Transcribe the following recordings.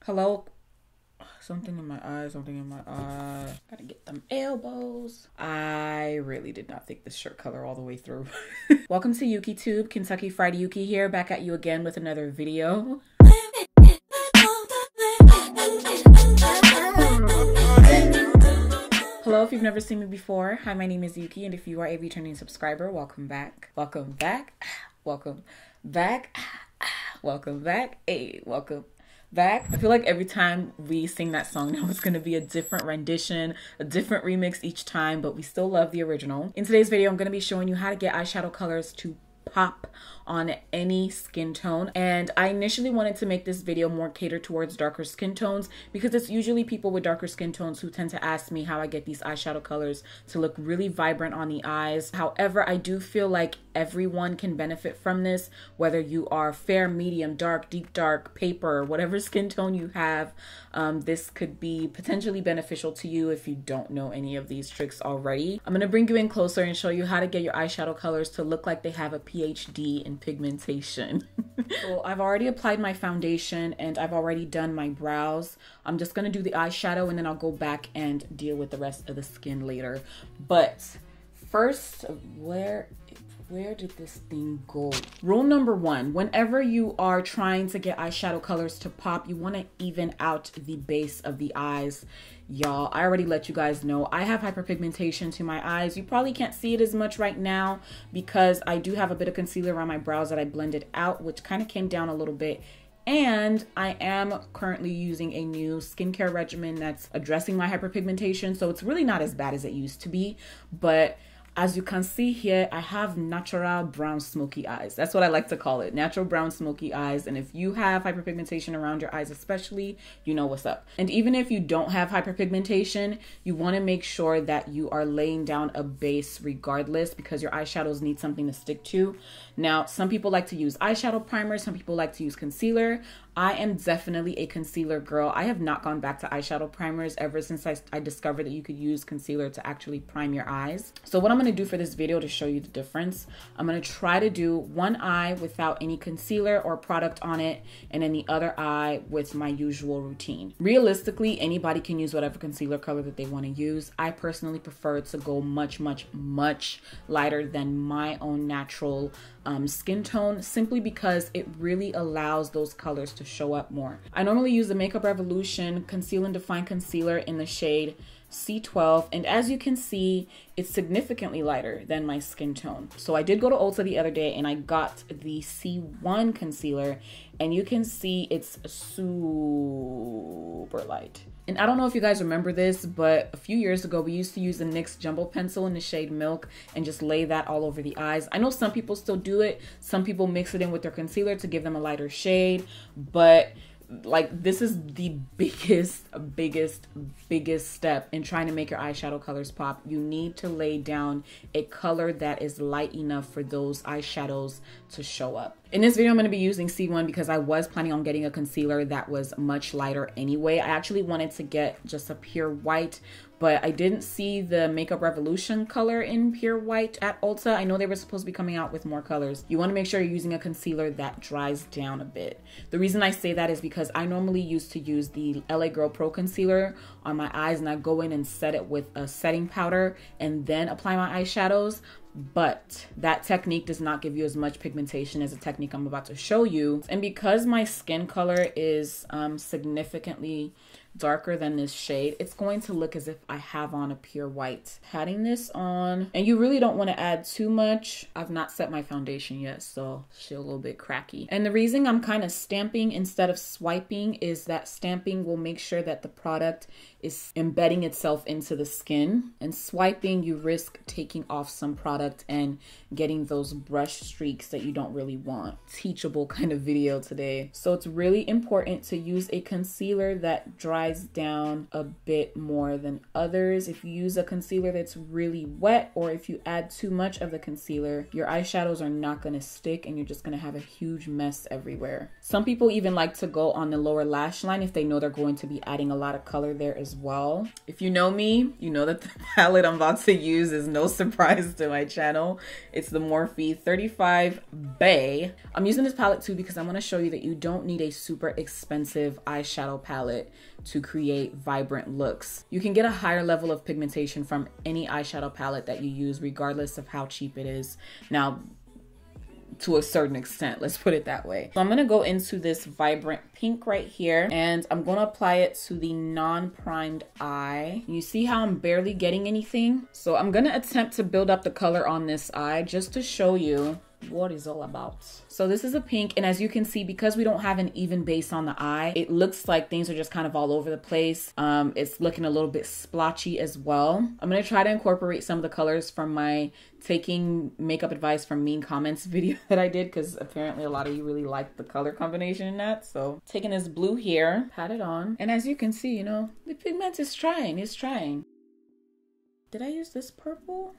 Hello? Something in my eye, something in my eye. Gotta get them elbows. I really did not think this shirt color all the way through. Welcome to Youkeyy Tube, Kentucky Fried Youkeyy here, back at you again with another video. Hello, if you've never seen me before. Hi, my name is Youkeyy, and if you are a returning subscriber, welcome back. Welcome back. Welcome back. Welcome back. Hey, welcome back. I feel like every time we sing that song now it's gonna be a different rendition, a different remix each time, but we still love the original. In today's video, I'm gonna be showing you how to get eyeshadow colors to pop on any skin tone. And I initially wanted to make this video more catered towards darker skin tones because it's usually people with darker skin tones who tend to ask me how I get these eyeshadow colors to look really vibrant on the eyes. However, I do feel like everyone can benefit from this, whether you are fair, medium, dark, deep dark, paper, whatever skin tone you have. This could be potentially beneficial to you if you don't know any of these tricks already. I'm gonna bring you in closer and show you how to get your eyeshadow colors to look like they have a PhD in pigmentation. So I've already applied my foundation and I've already done my brows. I'm just gonna do the eyeshadow and then I'll go back and deal with the rest of the skin later. But first, where did this thing go? Rule number one, whenever you are trying to get eyeshadow colors to pop, you want to even out the base of the eyes. Y'all, I already let you guys know I have hyperpigmentation to my eyes. You probably can't see it as much right now because I do have a bit of concealer around my brows that I blended out, which kind of came down a little bit. And I am currently using a new skincare regimen that's addressing my hyperpigmentation. So it's really not as bad as it used to be, but as you can see here, I have natural brown smoky eyes. That's what I like to call it, natural brown smoky eyes. And if you have hyperpigmentation around your eyes especially, you know what's up. And even if you don't have hyperpigmentation, you want to make sure that you are laying down a base regardless because your eyeshadows need something to stick to. Now, some people like to use eyeshadow primer, some people like to use concealer. I am definitely a concealer girl. I have not gone back to eyeshadow primers ever since I discovered that you could use concealer to actually prime your eyes. So what I'm gonna do for this video to show you the difference, I'm gonna try to do one eye without any concealer or product on it, and then the other eye with my usual routine. Realistically, anybody can use whatever concealer color that they wanna use. I personally prefer to go much, much, much lighter than my own natural skin tone, simply because it really allows those colors to show up more. I normally use the Makeup Revolution Conceal and Define Concealer in the shade C12, and as you can see, it's significantly lighter than my skin tone. So I did go to Ulta the other day and I got the C1 concealer, and you can see it's super light. And I don't know if you guys remember this, but a few years ago, we used to use the NYX Jumbo Pencil in the shade Milk and just lay that all over the eyes. I know some people still do it. Some people mix it in with their concealer to give them a lighter shade, but like this is the biggest step in trying to make your eyeshadow colors pop. You need to lay down a color that is light enough for those eyeshadows to show up. In this video, I'm going to be using C1 because I was planning on getting a concealer that was much lighter anyway. I actually wanted to get just a pure white, but I didn't see the Makeup Revolution color in pure white at Ulta. I know they were supposed to be coming out with more colors. You want to make sure you're using a concealer that dries down a bit. The reason I say that is because I normally used to use the LA Girl Pro Concealer on my eyes, and I go in and set it with a setting powder and then apply my eyeshadows. But that technique does not give you as much pigmentation as the technique I'm about to show you. And because my skin color is significantly darker than this shade, it's going to look as if I have on a pure white. Patting this on, and you really don't want to add too much. I've not set my foundation yet, so she's a little bit cracky. And the reason I'm kind of stamping instead of swiping is that stamping will make sure that the product is embedding itself into the skin, and swiping, you risk taking off some product and getting those brush streaks that you don't really want. Teachable kind of video today. So it's really important to use a concealer that dries down a bit more than others. If you use a concealer that's really wet, or if you add too much of the concealer, your eyeshadows are not going to stick and you're just going to have a huge mess everywhere. Some people even like to go on the lower lash line if they know they're going to be adding a lot of color there as well. If you know me, you know that the palette I'm about to use is no surprise to my channel. It's the Morphe 35 Bay. I'm using this palette too because I want to show you that you don't need a super expensive eyeshadow palette to create vibrant looks. You can get a higher level of pigmentation from any eyeshadow palette that you use, regardless of how cheap it is. Now, to a certain extent, let's put it that way. So I'm gonna go into this vibrant pink right here, and I'm gonna apply it to the non-primed eye. You see how I'm barely getting anything? So I'm gonna attempt to build up the color on this eye just to show you what it's all about. So this is a pink, and as you can see, because we don't have an even base on the eye, it looks like things are just kind of all over the place. It's looking a little bit splotchy as well. I'm gonna try to incorporate some of the colors from my taking makeup advice from mean comments video that I did, because apparently a lot of you really like the color combination in that. So taking this blue here, pat it on, and as you can see, you know, the pigment is trying, it's trying. Did I use this purple?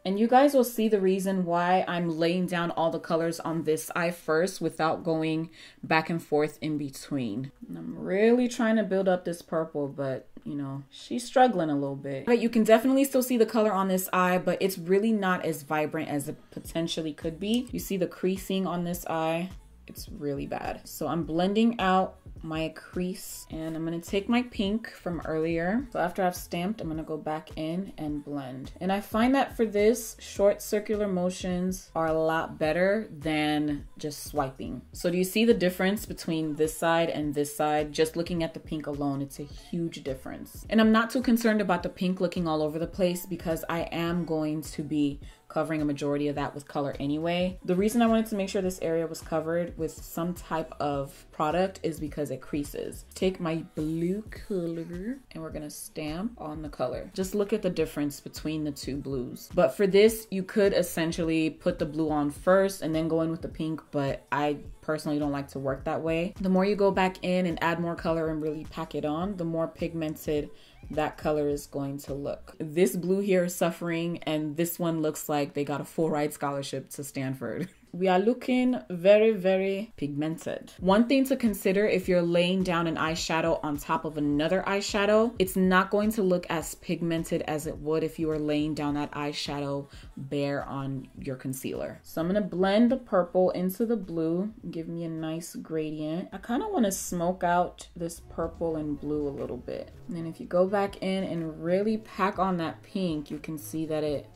And you guys will see the reason why I'm laying down all the colors on this eye first without going back and forth in between. And I'm really trying to build up this purple, but you know, she's struggling a little bit. But you can definitely still see the color on this eye, but it's really not as vibrant as it potentially could be. You see the creasing on this eye? It's really bad. So I'm blending out my crease, and I'm gonna take my pink from earlier. So after I've stamped, I'm gonna go back in and blend. And I find that for this, short circular motions are a lot better than just swiping. So do you see the difference between this side and this side? Just looking at the pink alone, it's a huge difference. And I'm not too concerned about the pink looking all over the place because I am going to be covering a majority of that with color anyway. The reason I wanted to make sure this area was covered with some type of product is because it creases. Take my blue color and we're gonna stamp on the color. Just look at the difference between the two blues. But for this, you could essentially put the blue on first and then go in with the pink, but I personally don't like to work that way. The more you go back in and add more color and really pack it on, the more pigmented that color is going to look. This blue here is suffering, and this one looks like they got a full ride scholarship to Stanford. We are looking very, very pigmented. One thing to consider if you're laying down an eyeshadow on top of another eyeshadow, it's not going to look as pigmented as it would if you were laying down that eyeshadow bare on your concealer. So I'm gonna blend the purple into the blue, give me a nice gradient. I kind of want to smoke out this purple and blue a little bit. And then if you go back in and really pack on that pink, you can see that it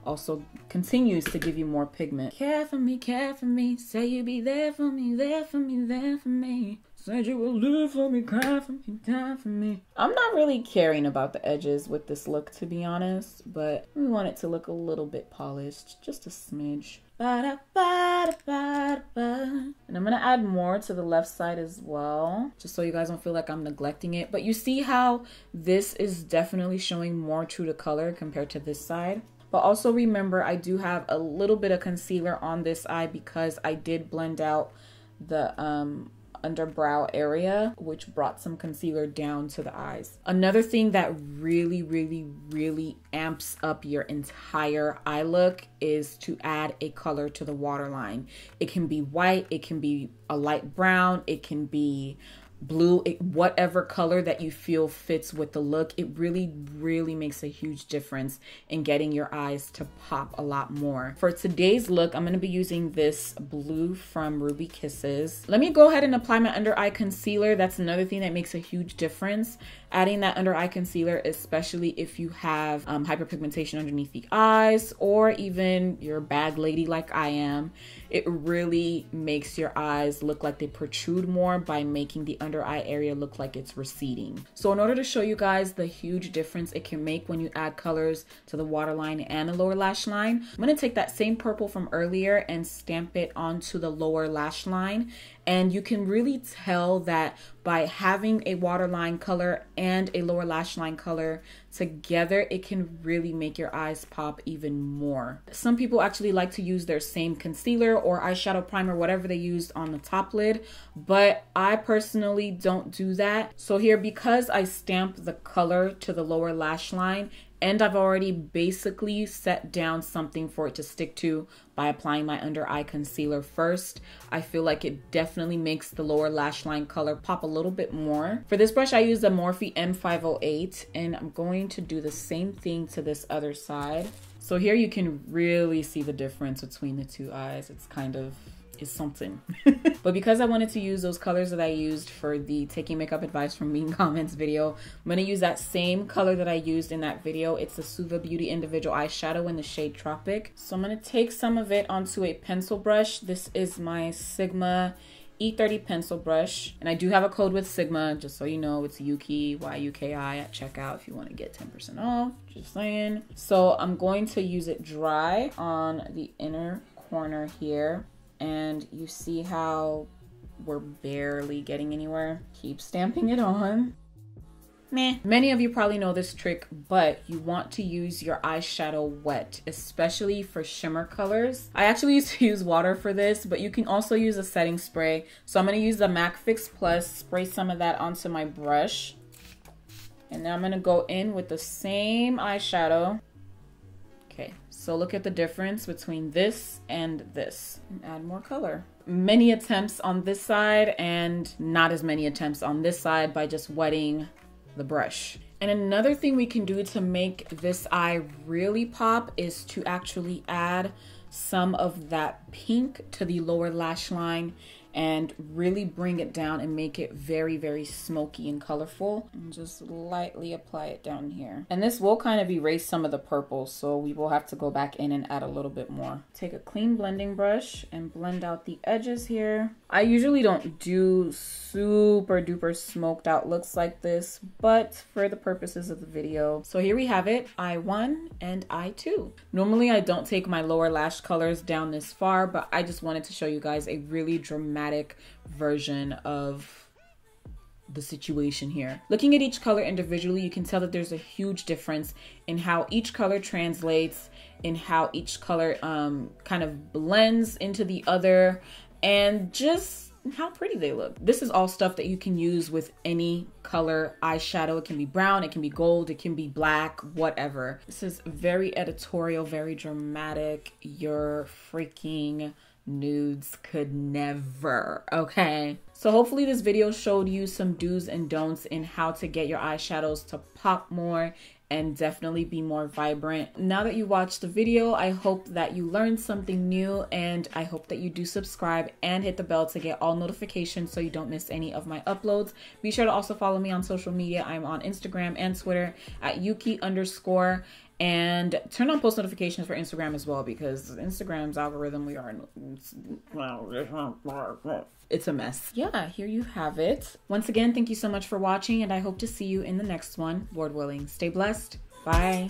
also continues to give you more pigment. Care for me, say you'll be there for me, there for me, there for me. Said you will live for me, cry for me, die for me. I'm not really caring about the edges with this look, to be honest, but we want it to look a little bit polished, just a smidge. And I'm gonna add more to the left side as well, just so you guys don't feel like I'm neglecting it. But you see how this is definitely showing more true to color compared to this side. But also remember, I do have a little bit of concealer on this eye because I did blend out the underbrow area, which brought some concealer down to the eyes. Another thing that really, really, really amps up your entire eye look is to add a color to the waterline. It can be white, it can be a light brown, it can be blue, whatever color that you feel fits with the look. It really, really makes a huge difference in getting your eyes to pop a lot more. For today's look, I'm going to be using this blue from Ruby Kisses. Let me go ahead and apply my under eye concealer. That's another thing that makes a huge difference. Adding that under eye concealer, especially if you have hyperpigmentation underneath the eyes, or even you're a bag lady like I am, it really makes your eyes look like they protrude more by making the under eye area look like it's receding. So in order to show you guys the huge difference it can make when you add colors to the waterline and the lower lash line, I'm going to take that same purple from earlier and stamp it onto the lower lash line. And you can really tell that by having a waterline color and a lower lash line color together, it can really make your eyes pop even more. Some people actually like to use their same concealer or eyeshadow primer, whatever they used on the top lid, but I personally don't do that. So here, because I stamped the color to the lower lash line, and I've already basically set down something for it to stick to by applying my under eye concealer first, I feel like it definitely makes the lower lash line color pop a little bit more. For this brush, I used the Morphe M508, and I'm going to do the same thing to this other side. So here you can really see the difference between the two eyes. It's kind of is something. But because I wanted to use those colors that I used for the taking makeup advice from Mean Comments video, I'm going to use that same color that I used in that video. It's the Suva Beauty Individual Eyeshadow in the shade Tropic. So I'm going to take some of it onto a pencil brush. This is my Sigma E30 pencil brush, and I do have a code with Sigma, just so you know. It's Youkeyy, Youkyi at checkout if you want to get 10% off, just saying. So I'm going to use it dry on the inner corner here, and you see how we're barely getting anywhere. Keep stamping it on. Meh. Many of you probably know this trick, but you want to use your eyeshadow wet, especially for shimmer colors. I actually used to use water for this, but you can also use a setting spray. So I'm going to use the MAC Fix Plus, spray some of that onto my brush. And now I'm going to go in with the same eyeshadow. Okay, so look at the difference between this and this. And add more color. Many attempts on this side and not as many attempts on this side by just wetting the brush. And another thing we can do to make this eye really pop is to actually add some of that pink to the lower lash line and really bring it down and make it very, very smoky and colorful. And just lightly apply it down here. And this will kind of erase some of the purple, so we will have to go back in and add a little bit more. Take a clean blending brush and blend out the edges here. I usually don't do super duper smoked out looks like this, but for the purposes of the video. So here we have it, eye 1 and eye 2. Normally I don't take my lower lash colors down this far, but I just wanted to show you guys a really dramatic version of the situation here. Looking at each color individually, you can tell that there's a huge difference in how each color translates, in how each color kind of blends into the other, and just how pretty they look. This is all stuff that you can use with any color eyeshadow. It can be brown, it can be gold, it can be black, whatever. This is very editorial, very dramatic. Your freaking nudes could never, okay? So hopefully this video showed you some do's and don'ts in how to get your eyeshadows to pop more and definitely be more vibrant. Now that you watched the video, I hope that you learned something new, and I hope that you do subscribe and hit the bell to get all notifications so you don't miss any of my uploads. Be sure to also follow me on social media. I'm on Instagram and Twitter at Youkeyy_, and turn on post notifications for Instagram as well, because Instagram's algorithm, it's a mess. Yeah, here you have it. Once again, thank you so much for watching, and I hope to see you in the next one. Lord willing. Stay blessed. Bye.